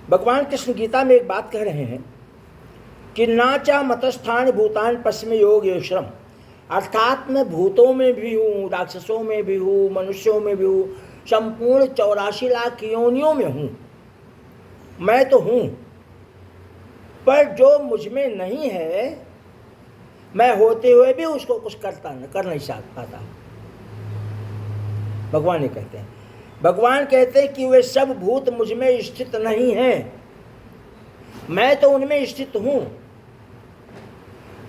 भगवान कृष्ण गीता में एक बात कह रहे हैं कि नाचा मतस्थान भूतान पश्चिम योगेश्वरम, अर्थात मैं भूतों में भी हूँ, राक्षसों में भी हूँ, मनुष्यों में भी हूँ, संपूर्ण 84 लाख योनियों में हूँ, मैं तो हूँ। पर जो मुझ में नहीं है, मैं होते हुए भी उसको कुछ कर नहीं पाता। भगवान ये कहते हैं, भगवान कहते हैं कि वे सब भूत मुझ में स्थित नहीं हैं, मैं तो उनमें स्थित हूँ,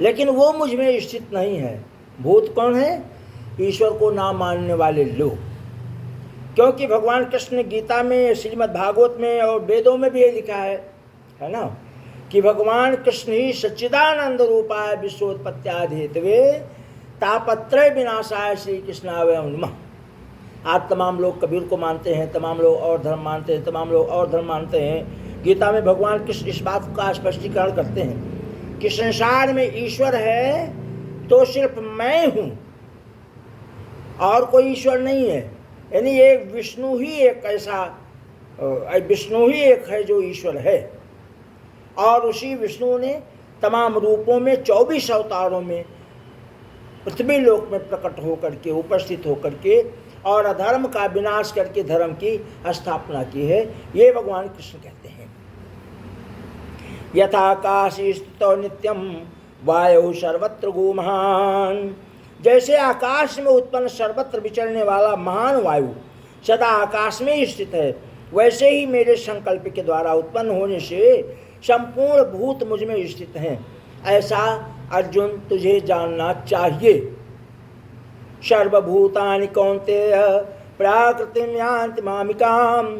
लेकिन वो मुझ में स्थित नहीं है। भूत कौन है? ईश्वर को ना मानने वाले लोग। क्योंकि भगवान कृष्ण ने गीता में, श्रीमद् भागवत में और वेदों में भी ये लिखा है ना, कि भगवान कृष्ण ही सच्चिदानंद रूपाय विश्वोत्पत्त्यादि हेतवे तापत्रय विनाशाय श्री कृष्णाय नमः। आज तमाम लोग कबीर को मानते हैं, तमाम लोग और धर्म मानते हैं, तमाम लोग और धर्म मानते हैं। गीता में भगवान कृष्ण इस बात का स्पष्टीकरण करते हैं कि संसार में ईश्वर है तो सिर्फ मैं हूँ और कोई ईश्वर नहीं है। यानी ये विष्णु ही एक है जो ईश्वर है, और उसी विष्णु ने तमाम रूपों में 24 अवतारों में पृथ्वी लोक में प्रकट होकर के, उपस्थित होकर के और अधर्म का विनाश करके धर्म की स्थापना की है। ये भगवान कृष्ण कहते हैं। यथाकाशी स्थितो नित्यम वायु सर्वत्र गो महान, जैसे आकाश में उत्पन्न सर्वत्र विचरने वाला महान वायु सदा आकाश में ही स्थित है, वैसे ही मेरे संकल्प के द्वारा उत्पन्न होने से संपूर्ण भूत मुझ में स्थित हैं। ऐसा अर्जुन तुझे जानना चाहिए। सर्वभूतानि कौन्तेय प्राकृतिम यान्ति मामिकाम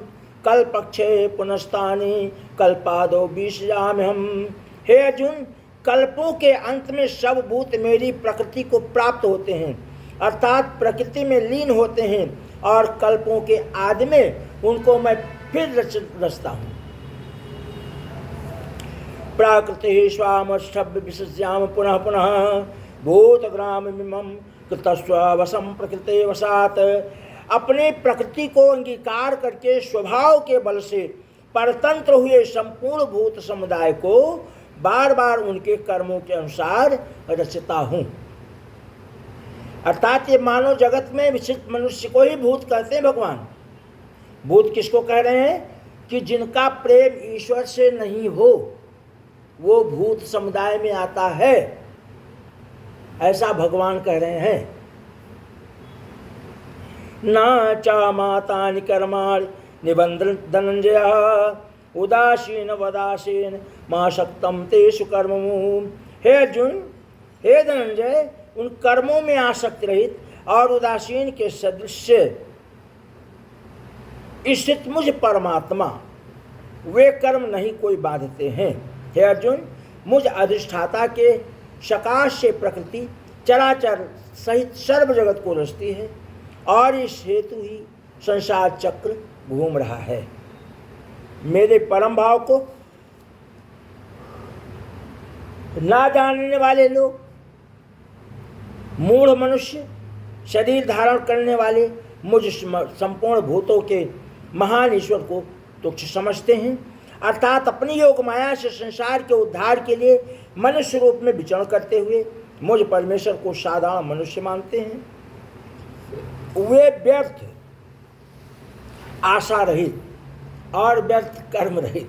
कल्पक्षये पुनस्तानि कल्पादो बीसयाम्यहम्। हे अर्जुन, कल्पों के अंत में सब भूत मेरी प्रकृति को प्राप्त होते हैं, अर्थात प्रकृति में लीन होते हैं, और कल्पों के आदि में उनको मैं फिर रचता हूँ। प्राकृति स्वामष्टभ्य विसृज्याम पुनः पुनः भूतग्राममिमं कृतस्ववशं प्रकृते वशात्। अपने प्रकृति को अंगीकार करके स्वभाव के बल से परतंत्र हुए संपूर्ण भूत समुदाय को बार बार उनके कर्मों के अनुसार रचता हूँ। अर्थात ये मानव जगत में विशिष्ट मनुष्य को ही भूत कहते हैं भगवान। भूत किसको कह रहे हैं? कि जिनका प्रेम ईश्वर से नहीं हो वो भूत समुदाय में आता है, ऐसा भगवान कह रहे हैं। न चा मातानि कर्माणि निबंधन धनंजय उदासीन वदासीन मां शक्तम तेषु कर्ममु। हे अर्जुन, हे धनंजय, उन कर्मों में आसक्त रहित और उदासीन के सदृश स्थित मुझ परमात्मा वे कर्म नहीं कोई बांधते हैं। हे अर्जुन, मुझ अधिष्ठाता के सकाश से प्रकृति चराचर सहित सर्व जगत को रचती है, और इस हेतु ही संसार चक्र घूम रहा है। मेरे परम भाव को ना जानने वाले लोग, मूढ़ मनुष्य, शरीर धारण करने वाले मुझ संपूर्ण भूतों के महान ईश्वर को तुच्छ समझते हैं, अर्थात अपनी योग माया से संसार के उद्धार के लिए मनुष्य रूप में विचरण करते हुए मुझ परमेश्वर को साधारण मनुष्य मानते हैं। वे व्यर्थ आशा रहित और व्यर्थ कर्म रहित।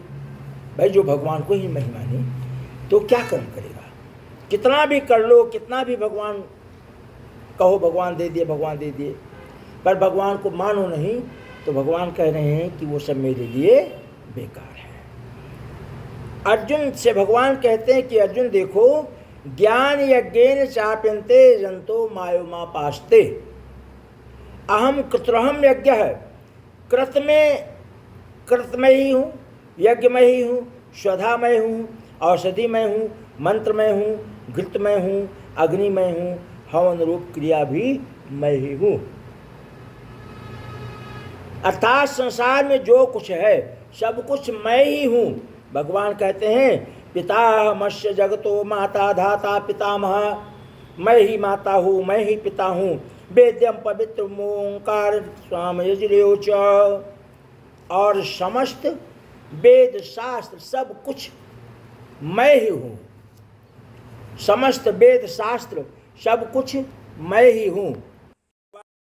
भाई, जो भगवान को ही नहीं माने तो क्या कर्म करेगा? कितना भी कर लो, कितना भी भगवान कहो भगवान दे दिए, भगवान दे दिए, पर भगवान को मानो नहीं, तो भगवान कह रहे हैं कि वो सब मेरे लिए बेकार है। अर्जुन से भगवान कहते हैं कि अर्जुन देखो, ज्ञान यज्ञेन चाप्यन्ते जंतो मायोमा पास्ते। अहम कृत्रहम यज्ञ है, कृत में ही हूँ, यज्ञ में ही हूँ, स्वधा में हूँ, औषधि में हूँ, मंत्र में हूँ, घृत में हूँ, अग्नि में हूँ, हवन रूप क्रिया भी मैं ही हूँ। अर्थात संसार में जो कुछ है सब कुछ मैं ही हूँ। भगवान कहते हैं, पितामहस्य जगतो माता धाता पितामह, मैं ही माता हूँ, मैं ही पिता हूँ। वेद्यम पवित्र ओंकार स्वाम यजुर्योच। और समस्त वेद शास्त्र सब कुछ मैं ही हूँ। समस्त वेद शास्त्र सब कुछ मैं ही हूँ।